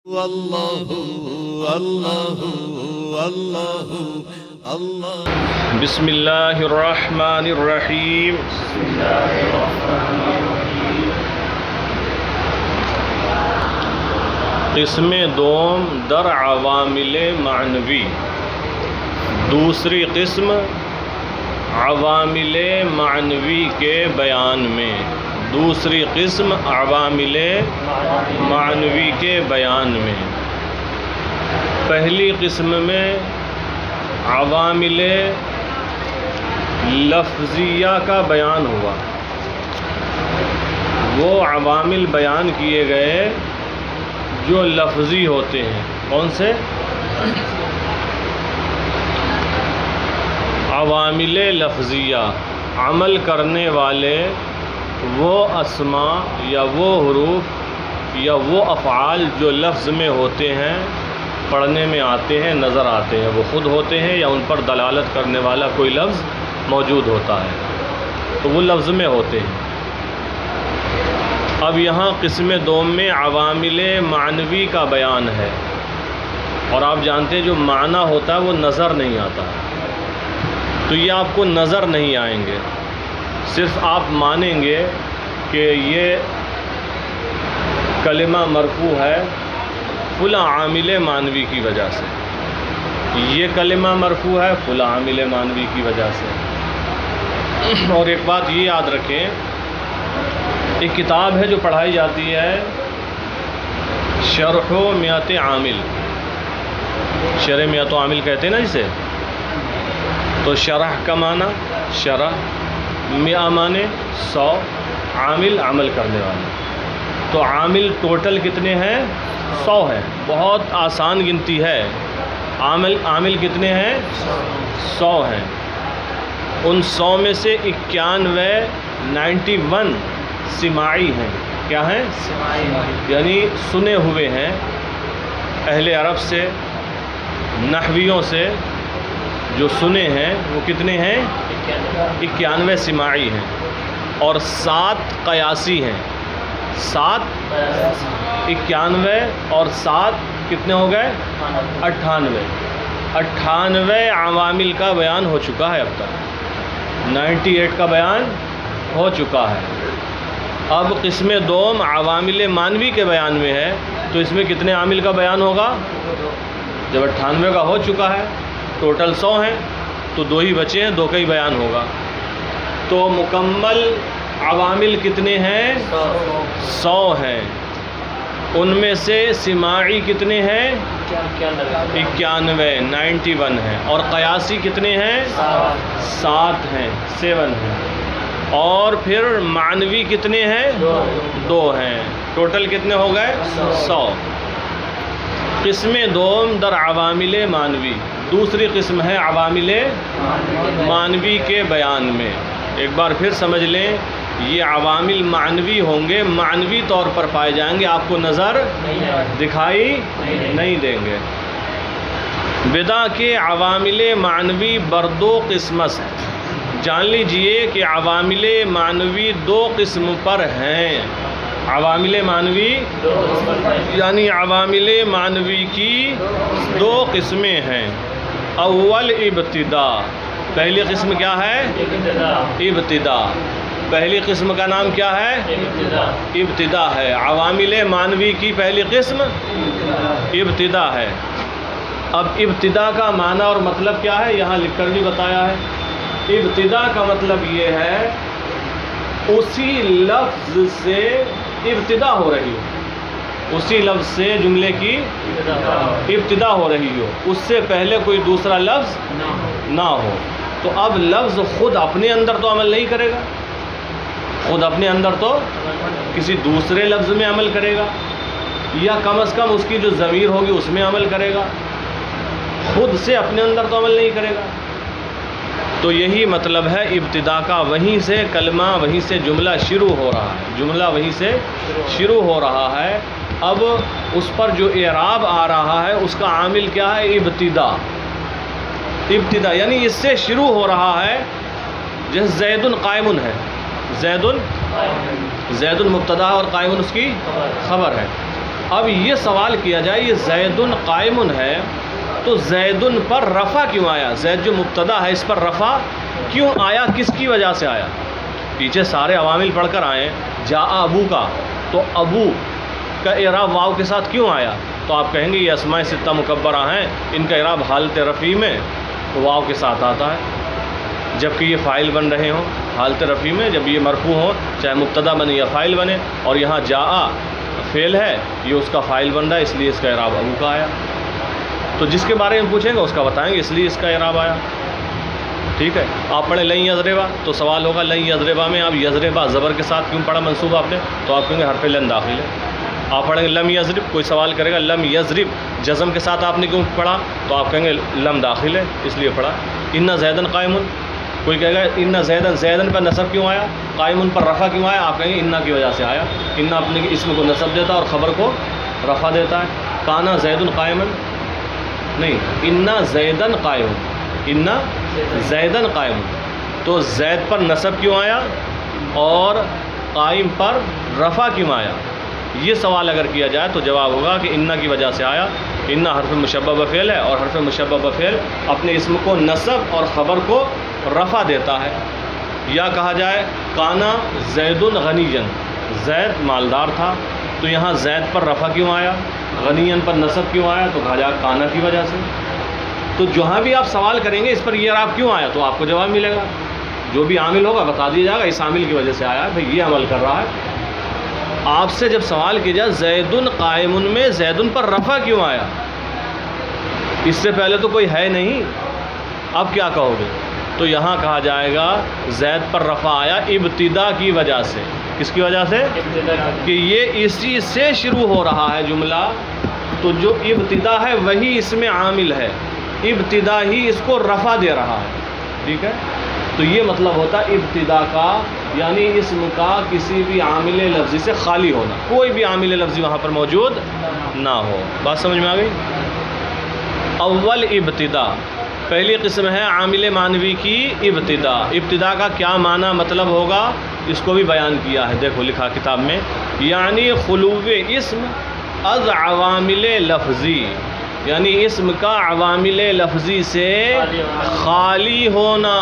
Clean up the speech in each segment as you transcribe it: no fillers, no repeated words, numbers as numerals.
اللہ اللہ اللہ اللہ۔ بسم اللہ الرحمن الرحیم۔ قسم دوم در عوامل معنوی، دوسری قسم عوامل معنوی کے بیان میں، دوسری قسم عوامل معنوی کے بیان میں۔ پہلی قسم میں عوامل لفظیہ کا بیان ہوا، وہ عوامل بیان کیے گئے جو لفظی ہوتے ہیں۔ کون سے؟ عوامل لفظیہ، عمل کرنے والے وہ اسماء یا وہ حروف یا وہ افعال جو لفظ میں ہوتے ہیں، پڑھنے میں آتے ہیں، نظر آتے ہیں، وہ خود ہوتے ہیں یا ان پر دلالت کرنے والا کوئی لفظ موجود ہوتا ہے، تو وہ لفظ میں ہوتے ہیں۔ اب یہاں قسم دوم میں عوامل معنوی کا بیان ہے، اور آپ جانتے ہیں جو معنی ہوتا ہے وہ نظر نہیں آتا، تو یہ آپ کو نظر نہیں آئیں گے، صرف آپ مانیں گے کہ یہ کلمہ مرفوع ہے فلاں عامل معنوی کی وجہ سے، یہ کلمہ مرفوع ہے فلاں عامل معنوی کی وجہ سے۔ اور ایک بات یہ یاد رکھیں، ایک کتاب ہے جو پڑھائی جاتی ہے، شرح مئات عامل، شرح مئات عامل کہتے ہیں نا جسے، تو شرح کا معنی شرح، مئہ معنی 100، عامل عمل کرنے والے، تو عامل ٹوٹل کتنے ہیں؟ 100 ہیں، بہت آسان گنتی ہے۔ عامل کتنے ہیں؟ 100 ہیں۔ ان 100 میں سے 91 سماعی ہیں۔ کیا ہیں؟ یعنی سنے ہوئے ہیں، اہل عرب سے، نحویوں سے جو سنے ہیں وہ کتنے ہیں؟ 91 سماعی ہیں، اور 7 قیاسی ہیں۔ 7 91 اور 7 کتنے ہو گئے؟ 98 عوامل کا بیان ہو چکا ہے اب تک، 98 کا بیان ہو چکا ہے۔ اب قسم دوم عوامل معنوی کے بیان میں ہے، تو اس میں کتنے عامل کا بیان ہوگا؟ جب 98 کا ہو چکا ہے، ٹوٹل 100 ہیں، تو 2 ہی بچے ہیں، 2 کا ہی بیان ہوگا۔ تو مکمل عوامل کتنے ہیں؟ 100 ہیں۔ ان میں سے سماعی کتنے ہیں؟ 91 ہیں، اور قیاسی کتنے ہیں؟ 7 ہیں، 7 ہیں، اور پھر معنوی کتنے ہیں؟ 2 ہیں، ٹوٹل کتنے ہو گئے؟ 100۔ قسم دوم در عوامل معنوی، دوسری قسم ہے عوامل معنوی کے بیان میں۔ ایک بار پھر سمجھ لیں، یہ عوامل معنوی ہوں گے، معنوی طور پر پائے جائیں گے، آپ کو نظر دکھائی نہیں دیں گے۔ بدا کے عوامل معنوی بر 2 قسمت، جان لیجئے کہ عوامل معنوی 2 قسم پر ہیں۔ عوامل معنوی یعنی عوامل معنوی کی 2 قسمیں ہیں۔ اول ابتدا، پہلی قسم کیا ہے؟ ابتدا۔ پہلی قسم کا نام کیا ہے؟ ابتدا ہے۔ عوامل معنوی کی پہلی قسم ابتدا ہے۔ اب ابتدا کا معنی اور مطلب کیا ہے، یہاں لکھ کر بھی بتایا ہے۔ ابتدا کا مطلب یہ ہے اسی لفظ سے ابتدا ہو رہی ہو، اسی لفظ سے جملے کی ابتدا ہو رہی ہو، اس سے پہلے کوئی دوسرا لفظ نہ ہو۔ تو اب لفظ خود اپنے اندر تو عمل نہیں کرے گا، خود اپنے اندر تو کسی دوسرے لفظ میں عمل کرے گا، یا کم از کم اس کی جو ضمیر ہوگی اس میں عمل کرے گا، خود سے اپنے اندر تو عمل نہیں کرے گا۔ تو یہی مطلب ہے ابتدا کا، وہیں سے کلمہ، وہیں سے جملہ شروع ہو رہا ہے، جملہ وہیں سے شروع ہو رہا ہے۔ اب اس پر جو اعراب آ رہا ہے اس کا عامل کیا ہے؟ ابتدا۔ ابتدا یعنی اس سے شروع ہو رہا ہے، جیسے زید قائم ہے، زید مبتدا اور قائم اس کی خبر ہے۔ اب یہ سوال کیا جائے یہ زید قائم ہے تو زید پر رفع کیوں آیا؟ زید جو مبتدا ہے اس پر رفع کیوں آیا؟ کس کی وجہ سے آیا؟ پیچھے سارے عوامل پڑھ کر آئے جاء ابو کا، تو ابو کا اعراب واو کے ساتھ کیوں آیا؟ تو آپ کہیں گے یہ اسماء ستہ مکبرہ ہیں، ان کا اعراب حالت رفیع میں واو کے ساتھ آتا ہے، جبکہ یہ فاعل بن رہے ہوں حالت رفیع میں، جب یہ مرفوع ہو چاہے مبتدا بنے یا فاعل بنے، اور یہاں جاء فعل ہے یہ اس کا فاعل بن رہا ہے، اس لیے اس کا اعراب ابو کا آیا۔ تو جس کے بارے میں پوچھیں گے اس کا بتائیں گے، اس لیے اس کا اعراب آیا۔ ٹھیک ہے، آپ پڑھیں لن یضربا تو سوال ہوگا لن یضربا میں آپ یضربا زبر کے ساتھ کیوں پڑھا منصوب آپ نے؟ تو آپ کہیں گے حرف لن داخل ہے۔ آپ پڑھیں گے لم یضرب، کوئی سوال کرے گا لم یضرب جزم کے ساتھ آپ نے کیوں پڑھا؟ تو آپ کہیں گے لم داخل ہے اس لیے پڑھا۔ ان زیدن قائم، کوئی کہے گا ان زیدن، زیدن پر نصب کیوں آیا؟ قائم پر رفع کیوں آیا؟ آپ کہیں گے انا کی وجہ سے آیا، انا اپنے اسم کو نصب دیتا ہے اور خبر کو رفع دیتا ہے۔ کانا زید قائمن نہیں، انا زیدن قائم، انا زیدن قائم، تو زید پر نصب کیوں آیا اور قائم پر رفع کیوں آیا؟ یہ سوال اگر کیا جائے تو جواب ہوگا کہ انا کی وجہ سے آیا۔ انا حرف مشبہ بفعل ہے اور حرف مشبہ بفعل اپنے اسم کو نصب اور خبر کو رفع دیتا ہے۔ یا کہا جائے کانا زید غنیًا، زید مالدار تھا، تو یہاں زید پر رفع کیوں آیا؟ غنیًا پر نصب کیوں آیا؟ تو کہا جائے کانا کی وجہ سے۔ تو جہاں بھی آپ سوال کریں گے اس پر یہ اعراب کیوں آیا تو آپ کو جواب ملے گا، جو بھی عامل ہوگا بتا دیا جائے گا اس عامل کی وجہ سے آیا ہے، بھئی یہ عمل کر رہا ہے۔ آپ سے جب سوال کیا جائے زید قائم میں زید پر رفع کیوں آیا، اس سے پہلے تو کوئی ہے نہیں، اب کیا کہو گے؟ تو یہاں کہا جائے گا زید پر رفع آیا ابتدا کی وجہ سے۔ کس کی وجہ سے؟ کہ یہ اسی سے شروع ہو رہا ہے جملہ، تو جو ابتدا ہے وہی اس میں عامل ہے، ابتدا ہی اس کو رفع دے رہا ہے۔ ٹھیک ہے، تو یہ مطلب ہوتا ہے ابتدا کا، یعنی اسم کا کسی بھی عامل لفظی سے خالی ہونا، کوئی بھی عامل لفظی وہاں پر موجود نہ ہو۔ بات سمجھ میں آ گئی؟ اول ابتدا، پہلی قسم ہے عامل معنوی کی ابتدا۔ ابتدا کا کیا معنی مطلب ہوگا اس کو بھی بیان کیا ہے، دیکھو لکھا کتاب میں، یعنی خلو اسم از عوامل لفظی، یعنی اسم کا عوامل لفظی سے خالی ہونا۔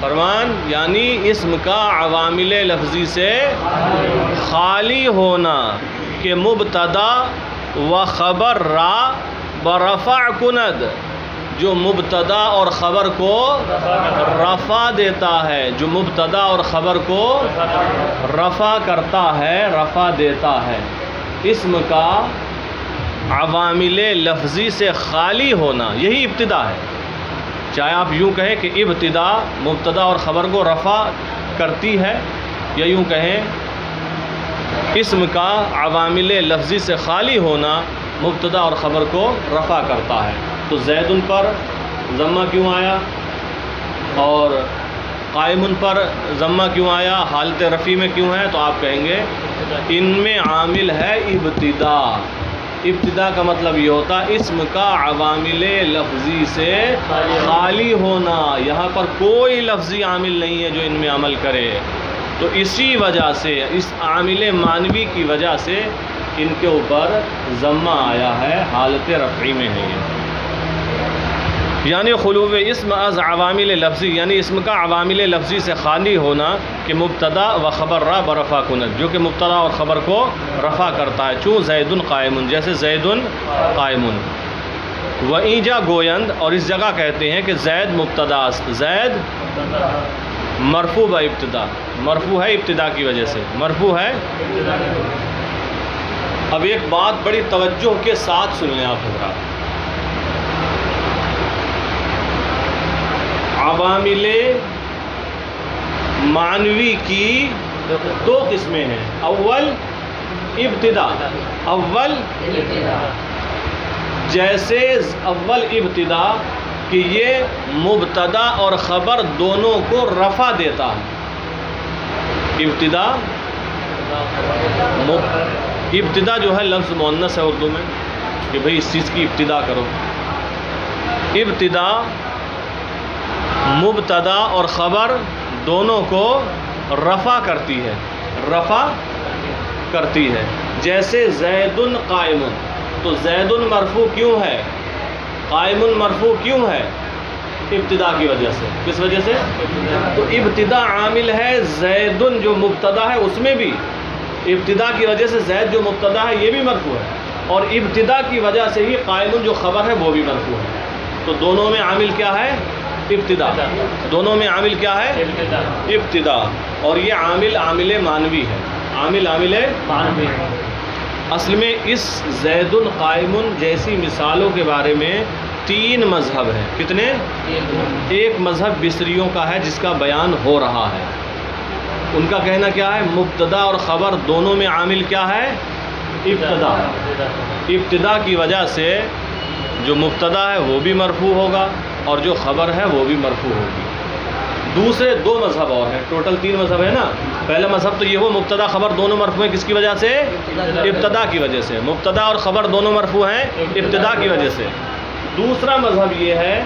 فرمان یعنی اسم کا عوامل لفظی سے خالی ہونا، کہ مبتدا و خبر را برفع کند، جو مبتدا اور خبر کو رفع دیتا ہے، جو مبتدا اور خبر کو رفع کرتا ہے، رفع دیتا ہے۔ اسم کا عوامل لفظی سے خالی ہونا یہی ابتدا ہے۔ چاہے آپ یوں کہیں کہ ابتدا مبتدا اور خبر کو رفع کرتی ہے، یا یوں کہیں اسم کا عوامل لفظی سے خالی ہونا مبتدا اور خبر کو رفع کرتا ہے۔ تو زید پر ضمہ کیوں آیا اور قائم پر ضمہ کیوں آیا، حالت رفیع میں کیوں ہے؟ تو آپ کہیں گے ان میں عامل ہے ابتدا۔ ابتدا کا مطلب یہ ہوتا ہے اسم کا عوامل لفظی سے خالی ہونا، یہاں پر کوئی لفظی عامل نہیں ہے جو ان میں عمل کرے، تو اسی وجہ سے اس عامل معنوی کی وجہ سے ان کے اوپر ضمہ آیا ہے، حالت رفعی میں ہے یہ۔ یعنی خلو اسم از عوامل لفظی، یعنی اسم کا عوامل لفظی سے خالی ہونا، کہ مبتدا و خبر را برفع کند، جو کہ مبتدا اور خبر کو رفع کرتا ہے، چون زید قائم، جیسے زید قائم۔ و ایجا گویند، اور اس جگہ کہتے ہیں کہ زید مبتدا است، زید مرفوع با ابتدا، مرفوع ہے ابتدا کی وجہ سے، مرفوع ہے۔ اب ایک بات بڑی توجہ کے ساتھ سن لیں آپ حضرات، عوامل معنوی کی دو قسمیں ہیں، اول ابتدا، اول جیسے اول ابتدا کہ یہ مبتدا اور خبر دونوں کو رفع دیتا ہے۔ ابتدا، ابتدا جو ہے لفظ مؤنث ہے اردو میں، کہ بھئی اس چیز کی ابتدا کرو۔ ابتدا مبتدا اور خبر دونوں کو رفع کرتی ہے، رفع کرتی ہے۔ جیسے زید قائم، تو زید مرفوع کیوں ہے، قائم مرفوع کیوں ہے؟ ابتدا کی وجہ سے۔ کس وجہ سے؟ تو ابتدا عامل ہے، زید جو مبتدا ہے اس میں بھی ابتدا کی وجہ سے زید جو مبتدا ہے یہ بھی مرفوع ہے، اور ابتدا کی وجہ سے ہی قائم جو خبر ہے وہ بھی مرفوع ہے۔ تو دونوں میں عامل کیا ہے؟ ابتدا۔ دونوں میں عامل کیا ہے؟ ابتدا۔ اور یہ عامل مانوی ہے، عامل مانوی ہے۔ اصل میں اس زید قائم جیسی مثالوں کے بارے میں 3 مذہب ہیں۔ کتنے؟ ایک مذہب بصریوں کا ہے جس کا بیان ہو رہا ہے۔ ان کا کہنا کیا ہے؟ مبتدا اور خبر دونوں میں عامل کیا ہے؟ ابتدا۔ ابتدا کی وجہ سے جو مبتدا ہے وہ بھی مرفوع ہوگا اور جو خبر ہے وہ بھی مرفوع ہوگی۔ دوسرے 2 مذہب اور ہیں، ٹوٹل 3 مذہب ہے نا۔ پہلا مذہب تو یہ وہ مبتدا خبر دونوں مرفوع ہیں، کس کی وجہ سے؟ ابتدا کی وجہ سے۔ مبتدا اور خبر دونوں مرفوع ہیں ابتدا کی وجہ سے۔ دوسرا مذہب یہ ہے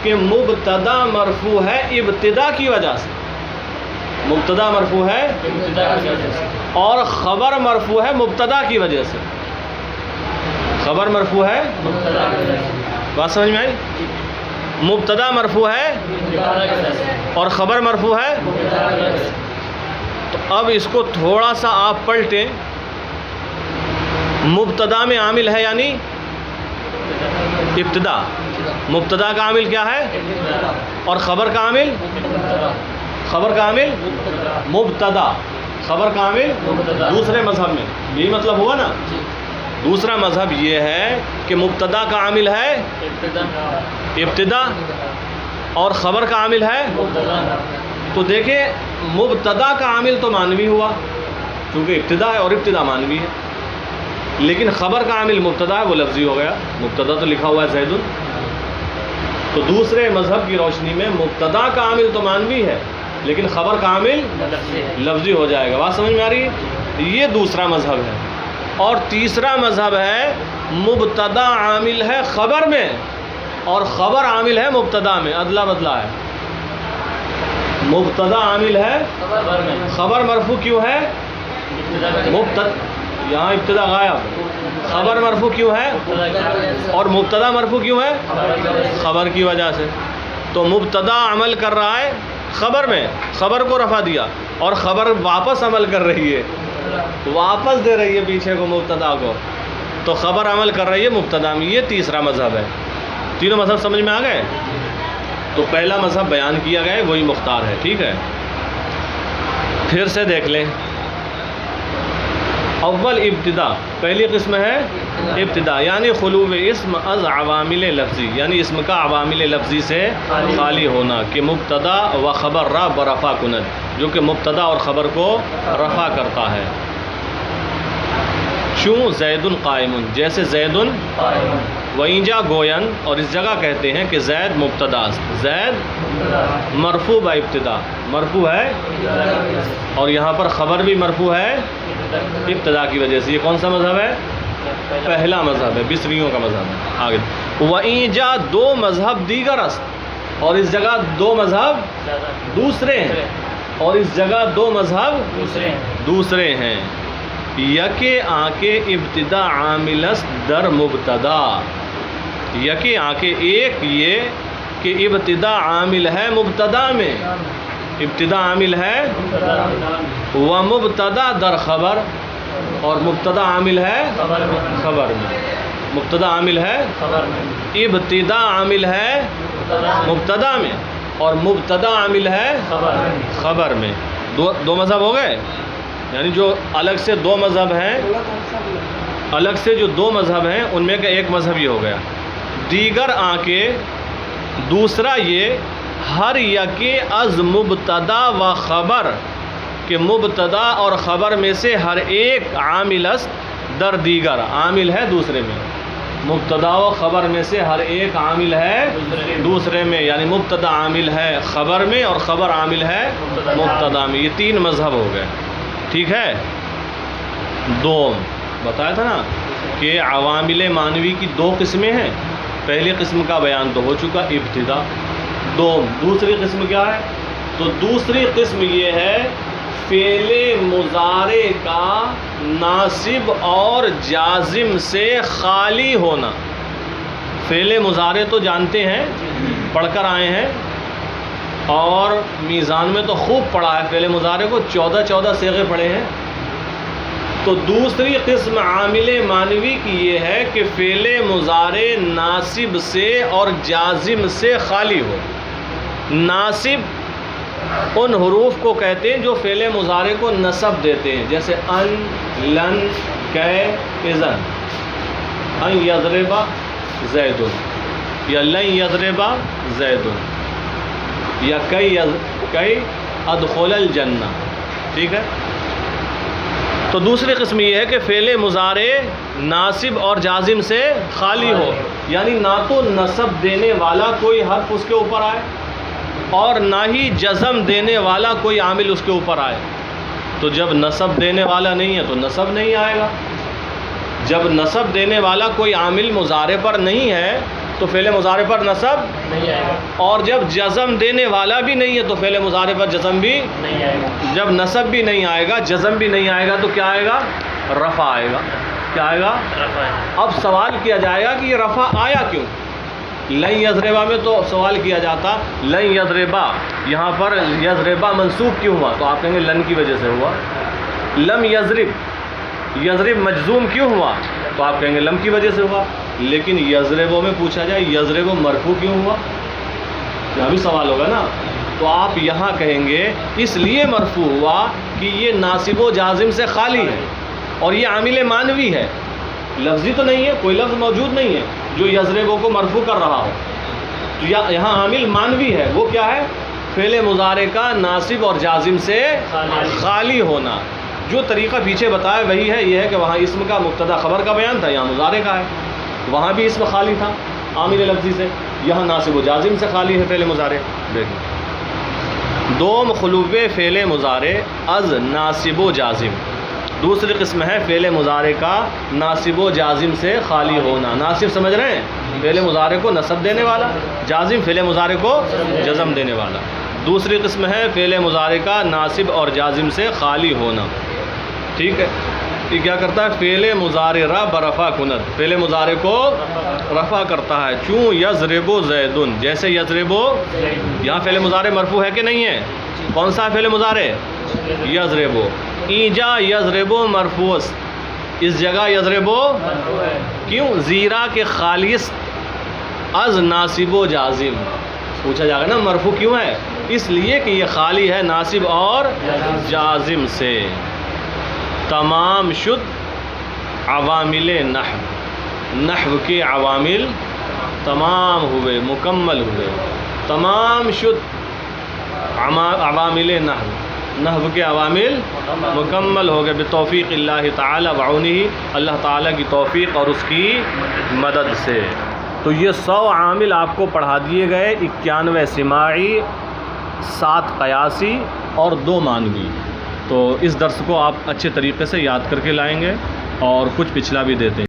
کہ مبتدا مرفوع ہے ابتدا کی وجہ سے، مبتدا مرفوع ہے اور خبر مرفوع ہے مبتدا کی وجہ سے۔ خبر مرفوع ہے، بات سمجھ میں آئی؟ مبتدا مرفوع ہے اور خبر مرفوع ہے۔ تو اب اس کو تھوڑا سا آپ پلٹیں، مبتدا میں عامل ہے یعنی ابتدا، مبتدا کا عامل کیا ہے؟ اور خبر کا عامل؟ خبر کا عامل مبتدا، خبر کا عامل دوسرے مذہب میں یہی مطلب ہوا نا۔ دوسرا مذہب یہ ہے کہ مبتدا کا عامل ہے ابتدا اور خبر کا عامل ہے۔ تو دیکھیں مبتدا کا عامل تو مانوی ہوا کیونکہ ابتدا ہے اور ابتدا مانوی ہے، لیکن خبر کا عامل مبتدا ہے وہ لفظی ہو گیا، مبتدا تو لکھا ہوا ہے زید۔ تو دوسرے مذہب کی روشنی میں مبتدا کا عامل تو مانوی ہے لیکن خبر کا عامل لفظی ہو جائے گا۔ بات سمجھ میں آ رہی ہے؟ یہ دوسرا مذہب ہے۔ اور تیسرا مذہب ہے مبتدا عامل ہے خبر میں اور خبر عامل ہے مبتدا میں، ادلا بدلا ہے۔ مبتدا عامل ہے خبر مرفوع کیوں ہے؟ مبتدا، یہاں ابتدا غائب، خبر مرفوع کیوں ہے اور مبتدا مرفوع کیوں ہے؟ خبر کی وجہ سے۔ تو مبتدا عمل کر رہا ہے خبر میں، خبر کو رفع دیا، اور خبر واپس عمل کر رہی ہے، واپس دے رہی ہے پیچھے کو مبتدا کو، تو خبر عمل کر رہی ہے مبتدا میں۔ یہ تیسرا مذہب ہے۔ تینوں مذہب سمجھ میں آ گئے؟ تو پہلا مذہب بیان کیا گیا ہے وہی مختار ہے، ٹھیک ہے؟ پھر سے دیکھ لیں۔ اول ابتدا، پہلی قسم ہے ابتدا، یعنی خلو اسم از عوامل لفظی، یعنی اسم کا عوامل لفظی سے خالی ہونا، کہ مبتدا و خبر را برفع کند، جو کہ مبتدا اور خبر کو رفع کرتا ہے۔ چوں زید قائم، جیسے زید وینجا گوین، اور اس جگہ کہتے ہیں کہ زید مبتدا، زید مرفوع با ابتدا، مرفوع ہے، اور یہاں پر خبر بھی مرفوع ہے ابتدا کی وجہ سے۔ یہ کون سا مذہب ہے؟ پہلا مذہب ہے، بصریوں کا مذہب ہے۔ آگے وینجا 2 مذہب دیگر است، اور اس جگہ 2 مذہب دوسرے ہیں، اور اس جگہ 2 مذہب دوسرے ہیں۔ یکے آنکے ابتدا عامل است در مبتدا، یکے آنکے، ایک یہ کہ ابتدا عامل ہے مبتدا میں، ابتدا عامل ہے و مبتدا در خبر، اور مبتدا عامل ہے خبر میں، مبتدا عامل ہے ابتدا عامل ہے مبتدا میں، اور مبتدا عامل ہے خبر میں۔ 2 مذہب ہو گئے، یعنی جو الگ سے 2 مذہب ہیں، الگ سے جو 2 مذہب ہیں ان میں کا ایک مذہب یہ ہو گیا۔ دیگر آنکے، دوسرا یہ ہر یکے از مبتدا و خبر، کہ مبتدا اور خبر میں سے ہر ایک عامل است در دیگر، عامل ہے دوسرے میں، مبتدا و خبر میں سے ہر ایک عامل ہے دوسرے میں، یعنی مبتدا عامل ہے خبر میں اور خبر عامل ہے مبتدا میں۔ یہ 3 مذہب ہو گئے، ٹھیک ہے؟ 2 بتایا تھا نا کہ عوامل مانوی کی 2 قسمیں ہیں۔ پہلی قسم کا بیان تو ہو چکا، ابتدا۔ دوسری قسم کیا ہے؟ تو دوسری قسم یہ ہے فعل مضارع کا ناصب اور جازم سے خالی ہونا. فعل مضارع تو جانتے ہیں, پڑھ کر آئے ہیں, اور میزان میں تو خوب پڑھا ہے فعل مضارع کو, 14 صیغے پڑھے ہیں. تو دوسری قسم عامل مانوی کی یہ ہے کہ فعل مضارع ناصب سے اور جازم سے خالی ہو. ناصب ان حروف کو کہتے ہیں جو فعل مضارع کو نصب دیتے ہیں, جیسے ان, لن, کی, اذن. ان یضرب زید, یا لن یضرب زید, یا کئی ادخل الجنہ. ٹھیک ہے. تو دوسری قسم یہ ہے کہ فعل مضارع ناصب اور جازم سے خالی ہو, یعنی نہ تو نصب دینے والا کوئی حرف اس کے اوپر آئے اور نہ ہی جزم دینے والا کوئی عامل اس کے اوپر آئے. تو جب نصب دینے والا نہیں ہے تو نصب نہیں آئے گا. جب نصب دینے والا کوئی عامل مضارع پر نہیں ہے تو فعل مضارع پر نصب نہیں آئے گا, اور جب جزم دینے والا بھی نہیں ہے تو فعل مضارع پر جزم بھی نہیں آئے گا. جب نصب بھی نہیں آئے گا, جزم بھی نہیں آئے گا, تو کیا آئے گا؟ رفع آئے گا. کیا آئے گا؟ رفع. اب سوال کیا جائے گا کہ یہ رفع آیا کیوں؟ لن یضربا میں تو سوال کیا جاتا لن یضربا, یہاں پر یضربا منصوب کیوں ہوا؟ تو آپ کہیں گے لن کی وجہ سے ہوا. لم یضرب, یضرب مجزوم کیوں ہوا؟ تو آپ کہیں گے لم کی وجہ سے ہوا. لیکن یضربو میں پوچھا جائے یضربو مرفوع کیوں ہوا؟ یہاں بھی سوال ہوگا نا. تو آپ یہاں کہیں گے اس لیے مرفوع ہوا کہ یہ ناصب و جازم سے خالی ہے اور یہ عامل مانوی ہے, لفظی تو نہیں ہے, کوئی لفظ موجود نہیں ہے جو یضربو کو مرفوع کر رہا ہو. تو یہاں عامل مانوی ہے, وہ کیا ہے؟ فعل مضارع کا ناصب اور جازم سے خالی ہونا. جو طریقہ پیچھے بتایا وہی ہے, یہ ہے کہ وہاں اسم کا مبتدا خبر کا بیان تھا, یہاں مضارع کا ہے. وہاں بھی اسم خالی تھا عامل لفظی سے, یہاں ناصب و جازم سے خالی ہے فعل مضارع. دیکھیں, دوم خلوب فعل مضارع از ناصب و جازم. دوسری قسم ہے فعل مضارع کا ناصب و جازم سے خالی ہونا. ناصب سمجھ رہے ہیں؟ فعل مضارع کو نصب دینے والا, جازم فعل مضارع کو جزم دینے والا. دوسری قسم ہے فعل مضارع کا ناصب اور جازم سے خالی ہونا. ٹھیک ہے. یہ کیا کرتا ہے؟ فعل مضارع را برفع کند, فعل مضارع کو رفع کرتا ہے. چوں یضربو زیدن, جیسے یضربو, یہاں فعل مضارع مرفوع ہے کہ نہیں ہے؟ کون سا فعل مضارع؟ یضربو. ایجا یضربو مرفوع, اس جگہ یضربو کیوں؟ زیرا کے خالص از ناصب و جازم. پوچھا جائے گا نا مرفوع کیوں ہے؟ اس لیے کہ یہ خالی ہے ناصب اور جازم سے. تمام شد عوامل نحو, نحو کے عوامل تمام ہوئے, مکمل ہوئے. تمام شد عوامل نحو, نحو کے عوامل مکمل ہو گئے بتوفیق اللہ تعالی وعونہ, اللہ تعالیٰ کی توفیق اور اس کی مدد سے. تو یہ 100 عامل آپ کو پڑھا دیے گئے, 91 سماعی, 7 قیاسی اور 2 مانوی. تو اس درس کو آپ اچھے طریقے سے یاد کر کے لائیں گے اور کچھ پچھلا بھی دیتے ہیں.